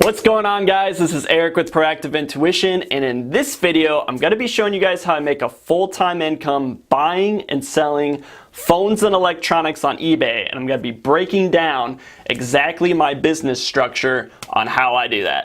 What's going on, guys? This is Eric with Proactive Intuition, and in this video I'm going to be showing you guys how I make a full-time income buying and selling phones and electronics on eBay, and I'm going to be breaking down exactly my business structure on how I do that.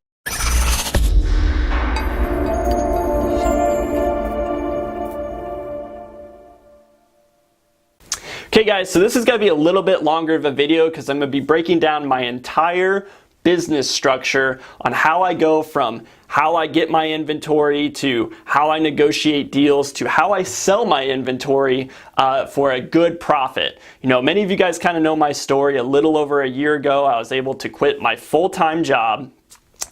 Okay guys, so this is going to be a little bit longer of a video because I'm going to be breaking down my entire business structure on how I go from how I get my inventory to how I negotiate deals to how I sell my inventory for a good profit. You know, many of you guys kind of know my story. A little over a year ago, I was able to quit my full-time job.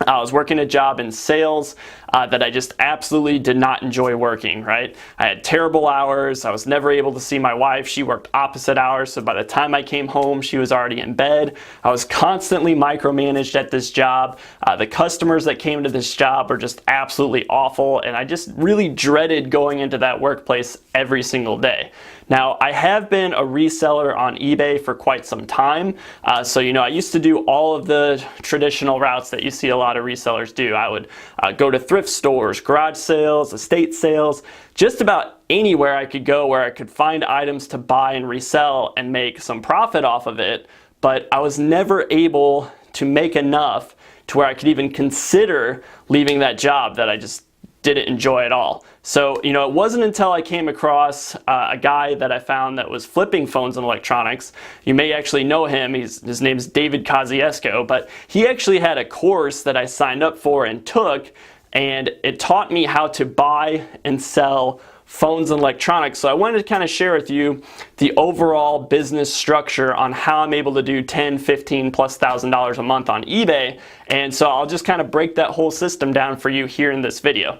I was working a job in sales that I just absolutely did not enjoy working, right? I had terrible hours. I was never able to see my wife. She worked opposite hours, so by the time I came home, she was already in bed. I was constantly micromanaged at this job. The customers that came to this job were just absolutely awful, and I just really dreaded going into that workplace every single day. Now, I have been a reseller on eBay for quite some time, so you know, I used to do all of the traditional routes that you see a lot of resellers do. I would go to thrift stores, garage sales, estate sales, just about anywhere I could go where I could find items to buy and resell and make some profit off of it, but I was never able to make enough to where I could even consider leaving that job that I just didn't enjoy at all. So, you know, it wasn't until I came across a guy that I found that was flipping phones and electronics. You may actually know him. His name's David Kosciuszko, but he actually had a course that I signed up for and took, and it taught me how to buy and sell phones and electronics. So I wanted to kind of share with you the overall business structure on how I'm able to do $10,000, $15,000+ a month on eBay. And so I'll just kind of break that whole system down for you here in this video.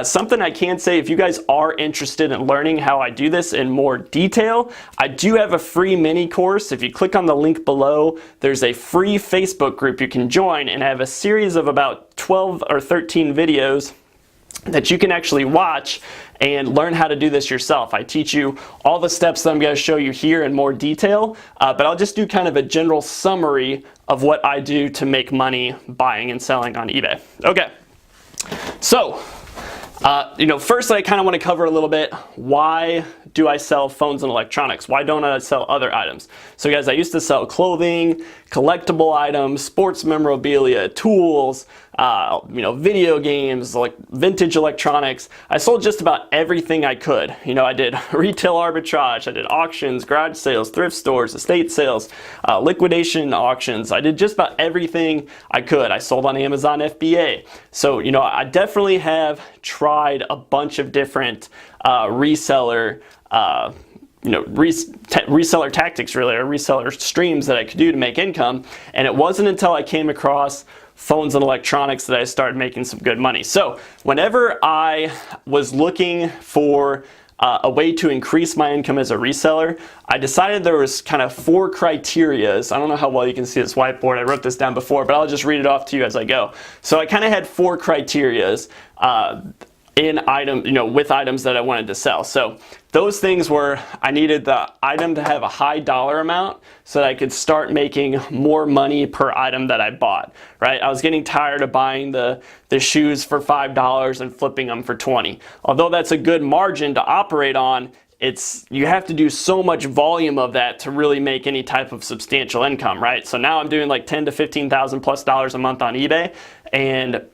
Something I can say, if you guys are interested in learning how I do this in more detail, I do have a free mini course. If you click on the link below, there's a free Facebook group you can join, and I have a series of about 12 or 13 videos that you can actually watch and learn how to do this yourself. I teach you all the steps that I'm going to show you here in more detail, but I'll just do kind of a general summary of what I do to make money buying and selling on eBay. Okay, so you know, first I kind of want to cover a little bit, why do I sell phones and electronics? Why don't I sell other items? So guys, I used to sell clothing, collectible items, sports memorabilia, tools, you know, video games, like vintage electronics. I sold just about everything I could. You know, I did retail arbitrage, I did auctions, garage sales, thrift stores, estate sales, liquidation auctions. I did just about everything I could. I sold on Amazon FBA. So, you know, I definitely have tried a bunch of different reseller reseller tactics, really, or reseller streams that I could do to make income. And it wasn't until I came across phones and electronics that I started making some good money. So whenever I was looking for a way to increase my income as a reseller, I decided there was kind of 4 criterias. I don't know how well you can see this whiteboard. I wrote this down before, but I'll just read it off to you as I go. So I kind of had 4 criterias with items that I wanted to sell. So those things were, I needed the item to have a high dollar amount so that I could start making more money per item that I bought, right? I was getting tired of buying the shoes for $5 and flipping them for $20. Although that's a good margin to operate on, you have to do so much volume of that to really make any type of substantial income, right? So now I'm doing like $10,000 to $15,000+ a month on eBay, and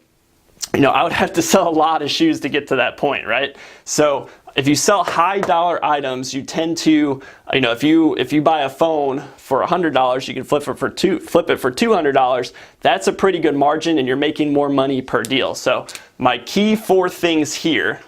you know, I would have to sell a lot of shoes to get to that point, right? So if you sell high dollar items, you tend to, you know, if you buy a phone for $100, you can flip it for $200. That's a pretty good margin, and you're making more money per deal. So my key 4 things here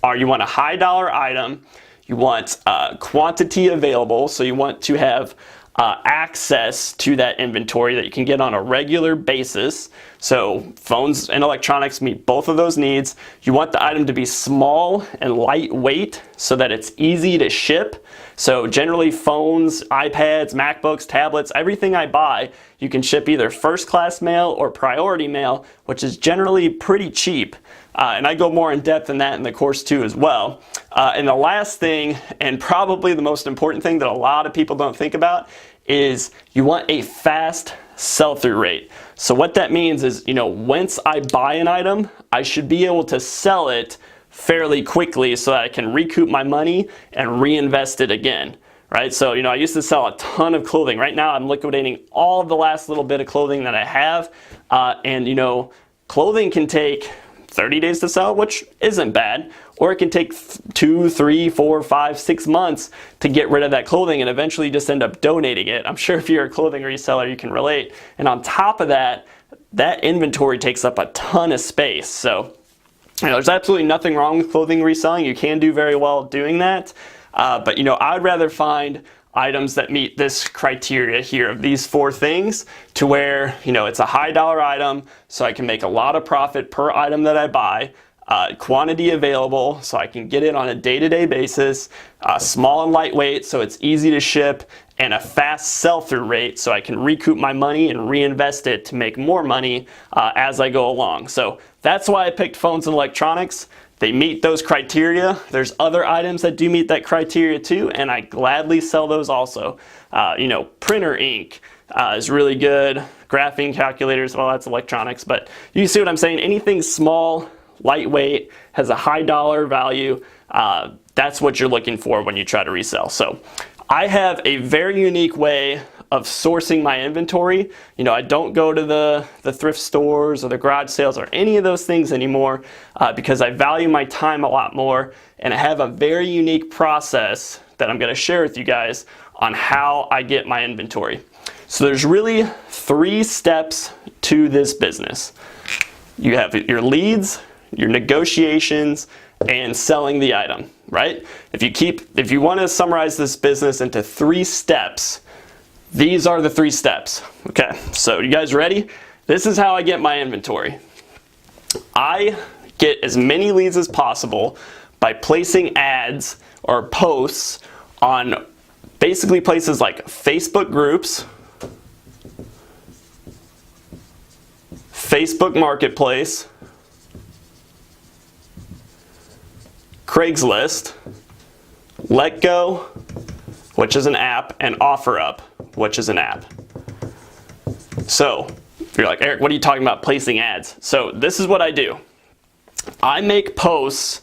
are: you want a high dollar item, you want quantity available, so you want to have access to that inventory that you can get on a regular basis. So phones and electronics meet both of those needs. You want the item to be small and lightweight so that it's easy to ship. So generally phones, iPads, MacBooks, tablets, everything I buy, you can ship either first class mail or priority mail, which is generally pretty cheap. And I go more in depth in that in the course too as well. And the last thing, and probably the most important thing that a lot of people don't think about, is you want a fast sell-through rate. So what that means is, once I buy an item, I should be able to sell it fairly quickly so that I can recoup my money and reinvest it again, right? So, I used to sell a ton of clothing. Right now I'm liquidating all of the last little bit of clothing that I have. And clothing can take 30 days to sell, which isn't bad, or it can take 2, 3, 4, 5, 6 months to get rid of that clothing and eventually just end up donating it. I'm sure if you're a clothing reseller, you can relate. And on top of that, that inventory takes up a ton of space. So, there's absolutely nothing wrong with clothing reselling. You can do very well doing that. But I'd rather find items that meet this criteria here of these 4 things to where, it's a high dollar item, so I can make a lot of profit per item that I buy, quantity available, so I can get it on a day-to-day basis, small and lightweight, so it's easy to ship, and a fast sell-through rate, so I can recoup my money and reinvest it to make more money as I go along. So that's why I picked phones and electronics. They meet those criteria. There's other items that do meet that criteria too, and I gladly sell those also. Printer ink is really good. Graphing calculators, well, that's electronics, but you see what I'm saying? Anything small, lightweight, has a high dollar value, that's what you're looking for when you try to resell. So I have a very unique way of sourcing my inventory. I don't go to the thrift stores or the garage sales or any of those things anymore because I value my time a lot more, and I have a very unique process that I'm going to share with you guys on how I get my inventory. So there's really 3 steps to this business. You have your leads, your negotiations, and selling the item, right? If you want to summarize this business into 3 steps, these are the 3 steps. Okay, so you guys ready? This is how I get my inventory. I get as many leads as possible by placing ads or posts on basically places like Facebook groups, Facebook Marketplace, Craigslist, Letgo, which is an app, and OfferUp, which is an app. So you're like, Eric, what are you talking about placing ads? So this is what I do. I make posts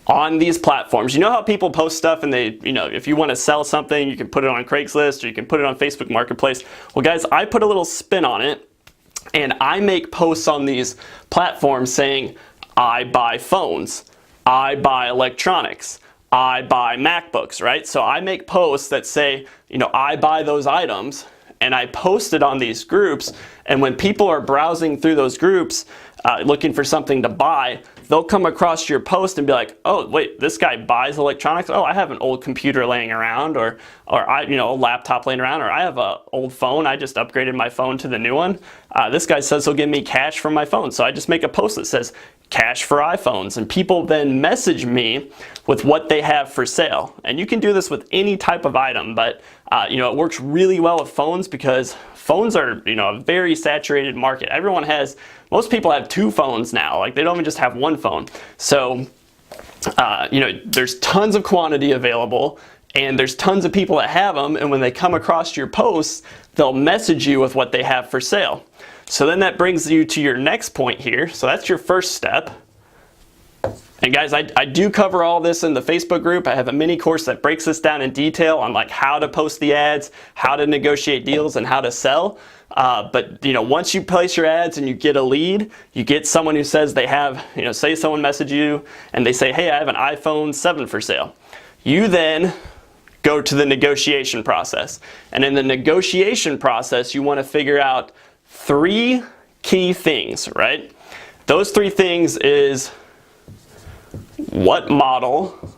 on these platforms. You know how people post stuff and they, if you want to sell something, you can put it on Craigslist or you can put it on Facebook Marketplace. Well, guys, I put a little spin on it and I make posts on these platforms saying, I buy phones, I buy electronics, I buy MacBooks, right? So I make posts that say, I buy those items, and I post it on these groups, and when people are browsing through those groups looking for something to buy, they'll come across your post and be like, oh, wait, this guy buys electronics? Oh, I have an old computer laying around, or a laptop laying around, or I have an old phone, I just upgraded my phone to the new one. This guy says he'll give me cash for my phone, so I just make a post that says, cash for iPhones, and people then message me with what they have for sale. And you can do this with any type of item, but it works really well with phones because phones are a very saturated market. Most people have 2 phones now, like they don't even just have 1 phone. So there's tons of quantity available, and there's tons of people that have them, and when they come across your posts, they'll message you with what they have for sale. So then that brings you to your next point here. So that's your first step. And guys, I do cover all this in the Facebook group. I have a mini course that breaks this down in detail on like how to post the ads, how to negotiate deals, and how to sell. But once you place your ads and you get a lead, you get someone who says they have, say someone message you and they say, hey, I have an iPhone 7 for sale. You then go to the negotiation process. And in the negotiation process, you want to figure out 3 key things, right? Those 3 things is what model.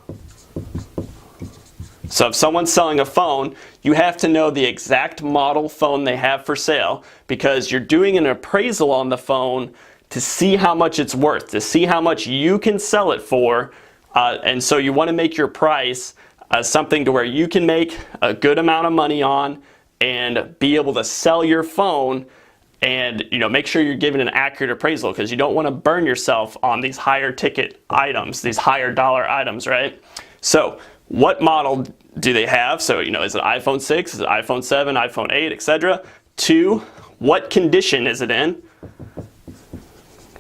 So if someone's selling a phone, you have to know the exact model phone they have for sale because you're doing an appraisal on the phone to see how much it's worth, to see how much you can sell it for. And so you want to make your price something to where you can make a good amount of money on and be able to sell your phone and make sure you're giving an accurate appraisal because you don't want to burn yourself on these higher ticket items, these higher dollar items, right? So what model do they have? So is it iPhone 6, is it iPhone 7, iPhone 8, etc.? 2, What condition is it in?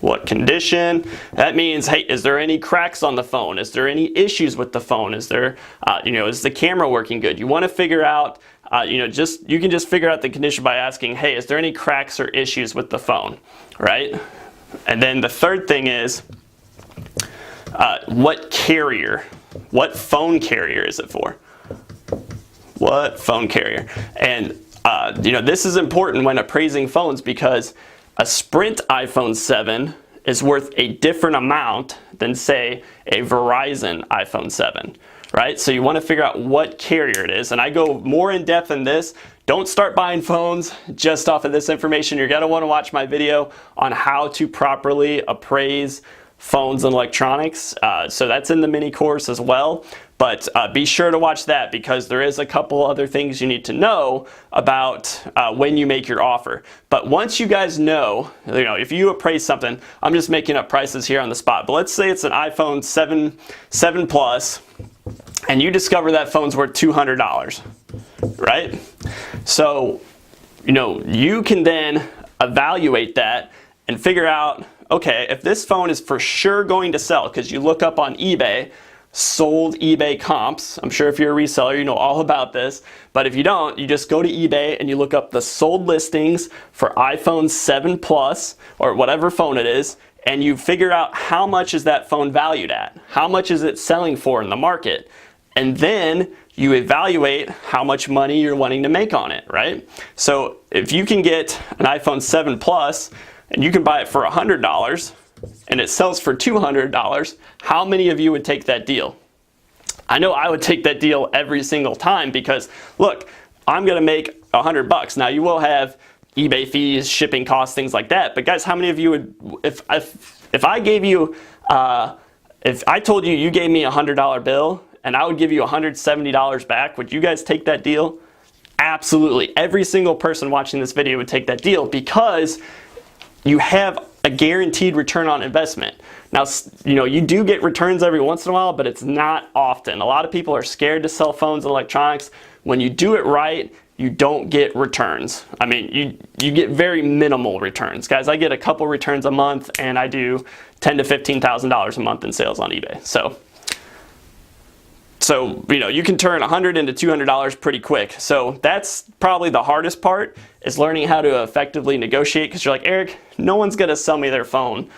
What condition? That means, hey, is there any cracks on the phone? Is there any issues with the phone? Is there, is the camera working good? You want to figure out, you can just figure out the condition by asking, hey, is there any cracks or issues with the phone, right? And then the third thing is, what carrier? What phone carrier is it for? What phone carrier? And this is important when appraising phones because a Sprint iPhone 7 is worth a different amount than, say, a Verizon iPhone 7, right? So you want to figure out what carrier it is. And I go more in depth in this. Don't start buying phones just off of this information. You're going to want to watch my video on how to properly appraise phones and electronics. So that's in the mini course as well. But be sure to watch that because there is a couple other things you need to know about when you make your offer. But once you guys know, if you appraise something, I'm just making up prices here on the spot. But let's say it's an iPhone 7 Plus, and you discover that phone's worth $200, right? So, you can then evaluate that and figure out, okay, if this phone is for sure going to sell, because you look up on eBay, sold eBay comps. I'm sure if you're a reseller, you know all about this. But if you don't, you just go to eBay and you look up the sold listings for iPhone 7 Plus or whatever phone it is, and you figure out how much is that phone valued at? How much is it selling for in the market? And then you evaluate how much money you're wanting to make on it, right? So if you can get an iPhone 7 Plus and you can buy it for $100, and it sells for $200, how many of you would take that deal? I know I would take that deal every single time because, look, I'm going to make $100. Now, you will have eBay fees, shipping costs, things like that. But guys, how many of you would, if I gave you, if I told you gave me a $100 bill and I would give you $170 back, would you guys take that deal? Absolutely. Every single person watching this video would take that deal because you have a guaranteed return on investment. Now, you do get returns every once in a while, but it's not often. A lot of people are scared to sell phones and electronics. When you do it right, you don't get returns. I mean, you get very minimal returns. Guys, I get a couple returns a month, and I do $10,000 to $15,000 a month in sales on eBay. So, you can turn $100 into $200 pretty quick. So that's probably the hardest part, is learning how to effectively negotiate, because you're like, Eric, no one's gonna sell me their phone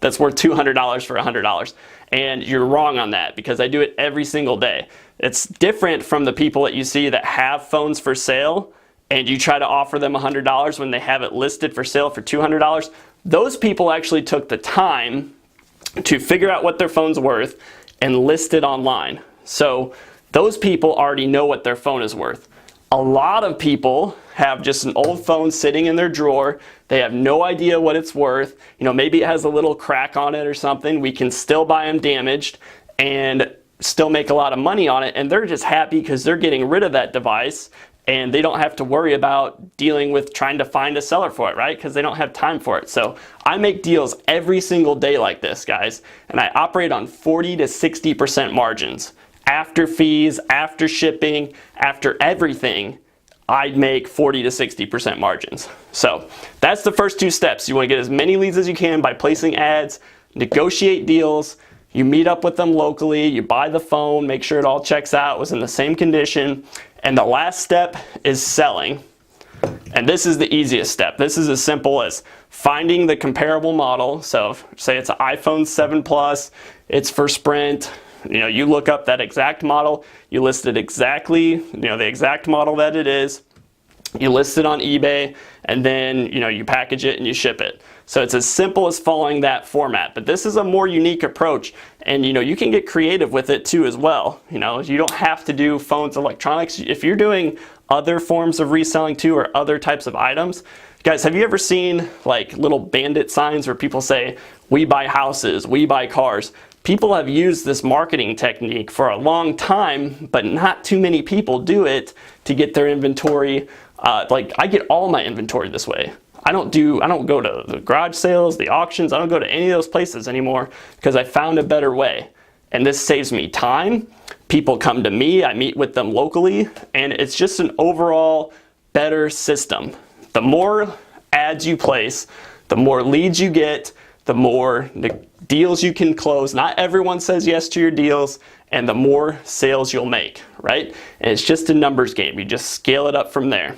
that's worth $200 for $100. And you're wrong on that, because I do it every single day. It's different from the people that you see that have phones for sale and you try to offer them $100 when they have it listed for sale for $200. Those people actually took the time to figure out what their phone's worth and list it online. So those people already know what their phone is worth. A lot of people have just an old phone sitting in their drawer. They have no idea what it's worth. Maybe it has a little crack on it or something. We can still buy them damaged and still make a lot of money on it. And they're just happy because they're getting rid of that device and they don't have to worry about dealing with trying to find a seller for it, right? Because they don't have time for it. So I make deals every single day like this, guys. And I operate on 40 to 60% margins. After fees, after shipping, after everything, I'd make 40 to 60% margins. So that's the first two steps. You want to get as many leads as you can by placing ads, negotiate deals, you meet up with them locally, you buy the phone, make sure it all checks out, was in the same condition. And the last step is selling. And this is the easiest step. This is as simple as finding the comparable model. So say it's an iPhone 7 Plus, it's for Sprint. You look up that exact model, you list it exactly, the exact model that it is, you list it on eBay, and then, you package it and you ship it. So it's as simple as following that format. But this is a more unique approach, and, you can get creative with it too as well. You don't have to do phones, electronics. If you're doing other forms of reselling too, or other types of items, guys, have you ever seen like little bandit signs where people say, we buy houses, we buy cars? People have used this marketing technique for a long time, but not too many people do it to get their inventory. Like I get all my inventory this way. I don't go to the garage sales, the auctions. I don't go to any of those places anymore because I found a better way. And this saves me time. People come to me, I meet with them locally, and it's just an overall better system. the more ads you place, the more leads you get, the more deals you can close. Not everyone says yes to your deals, and the more sales you'll make, right? And it's just a numbers game. You just scale it up from there.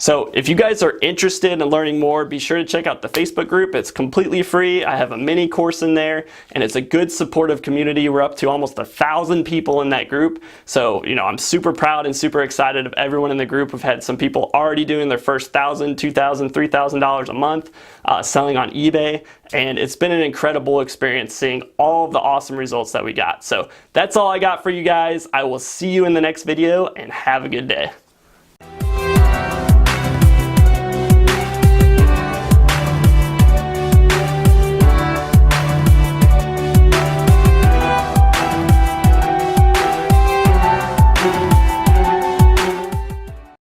So if you guys are interested in learning more, be sure to check out the Facebook group. It's completely free. I have a mini course in there, and it's a good supportive community. We're up to almost 1,000 people in that group. So, I'm super proud and super excited of everyone in the group. We've had some people already doing their first $1,000, $2,000, $3,000 a month selling on eBay. And it's been an incredible experience seeing all of the awesome results that we got. So that's all I got for you guys. I will see you in the next video, and have a good day.